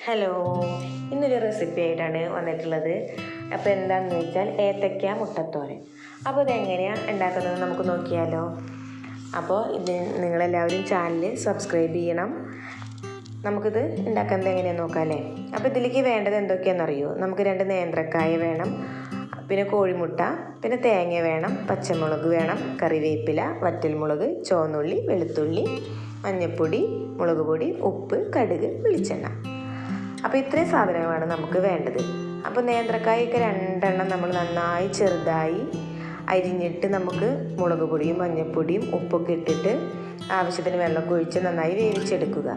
Hello, ഇന്നൊരു recipe ആയിട്ടാണ് വന്നിട്ടുള്ളത്. അപ്പോൾ എന്താണെന്ന് വെച്ചാൽ ഏത്തയ്ക്ക മുട്ടത്തോരൻ. അപ്പോൾ ഇതെങ്ങനെയാണ് ഉണ്ടാക്കുന്നത് നമുക്ക് നോക്കിയാലോ. അപ്പോൾ ഇത് നിങ്ങളെല്ലാവരും ചാനൽ സബ്സ്ക്രൈബ് ചെയ്യണം. നമുക്കിത് ഉണ്ടാക്കുന്നത് എങ്ങനെയാണെന്ന് നോക്കാം അല്ലേ. അപ്പോൾ ഇതിലേക്ക് വേണ്ടത് എന്തൊക്കെയാണെന്നറിയോ? നമുക്ക് 2 നേന്ത്രക്കായ വേണം, പിന്നെ കോഴിമുട്ട, പിന്നെ തേങ്ങ വേണം, പച്ചമുളക് വേണം, കറിവേപ്പില, വറ്റൽമുളക്, ചുവന്നുള്ളി, വെളുത്തുള്ളി, മഞ്ഞൾപ്പൊടി, മുളക് പൊടി, ഉപ്പ്, കടുക്, വെളിച്ചെണ്ണ. അപ്പോൾ ഇത്രയും സാധനങ്ങളാണ് നമുക്ക് വേണ്ടത്. അപ്പോൾ നേന്ത്രക്കായൊക്കെ 2 നമ്മൾ നന്നായി ചെറുതായി അരിഞ്ഞിട്ട് നമുക്ക് മുളക് പൊടിയും മഞ്ഞൾപ്പൊടിയും ഉപ്പൊക്കെ ഇട്ടിട്ട് ആവശ്യത്തിന് വെള്ളമൊക്കെ ഒഴിച്ച് നന്നായി വേവിച്ചെടുക്കുക.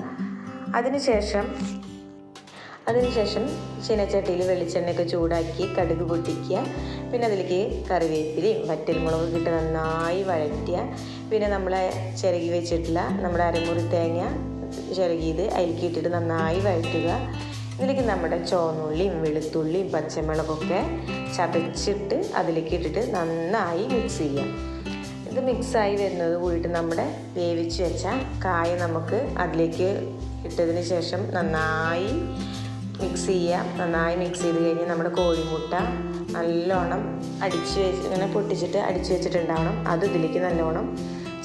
അതിനുശേഷം ചീനച്ചട്ടിയിൽ വെളിച്ചെണ്ണയൊക്കെ ചൂടാക്കി കടുക് പൊട്ടിക്കുക. പിന്നെ അതിലേക്ക് കറിവേപ്പിലയും വറ്റൽമുളകൊക്കെ ഇട്ട് നന്നായി വഴറ്റുക. പിന്നെ നമ്മൾ ചിരകി വെച്ചിട്ടുള്ള നമ്മുടെ അരമുറി തേങ്ങ ചിരകിയത് അതിലേക്ക് ഇട്ടിട്ട് നന്നായി വഴറ്റുക. ഇതിലേക്ക് നമ്മുടെ ചുവന്നുള്ളിയും വെളുത്തുള്ളിയും പച്ചമുളകൊക്കെ ചതച്ചിട്ട് അതിലേക്ക് ഇട്ടിട്ട് നന്നായി മിക്സ് ചെയ്യുക. ഇത് മിക്സായി വരുന്നത് കൂടിയിട്ട് നമ്മുടെ വേവിച്ച് വെച്ച കായ നമുക്ക് അതിലേക്ക് ഇട്ടതിന് ശേഷം നന്നായി മിക്സ് ചെയ്യുക. നന്നായി മിക്സ് ചെയ്ത് കഴിഞ്ഞ് നമ്മുടെ കോഴിമുട്ട നല്ലോണം ഇങ്ങനെ പൊട്ടിച്ചിട്ട് അടിച്ച് വെച്ചിട്ടുണ്ടാവണം. അത് ഇതിലേക്ക് നല്ലോണം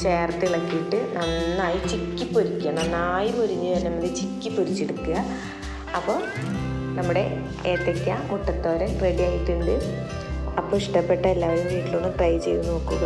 ചേർത്ത് ഇളക്കിയിട്ട് നന്നായി ചിക്കി പൊരിക്കുക. നന്നായി പൊരിഞ്ഞ് വരുന്ന മതി ചിക്കി പൊരിച്ചെടുക്കുക. അപ്പോൾ നമ്മുടെ ഏത്തയ്ക്ക മുട്ടത്തോരൻ റെഡി ആയിട്ടുണ്ട്. അപ്പോൾ ഇഷ്ടപ്പെട്ട എല്ലാവരും വീട്ടിലൊന്ന് ട്രൈ ചെയ്ത് നോക്കുക.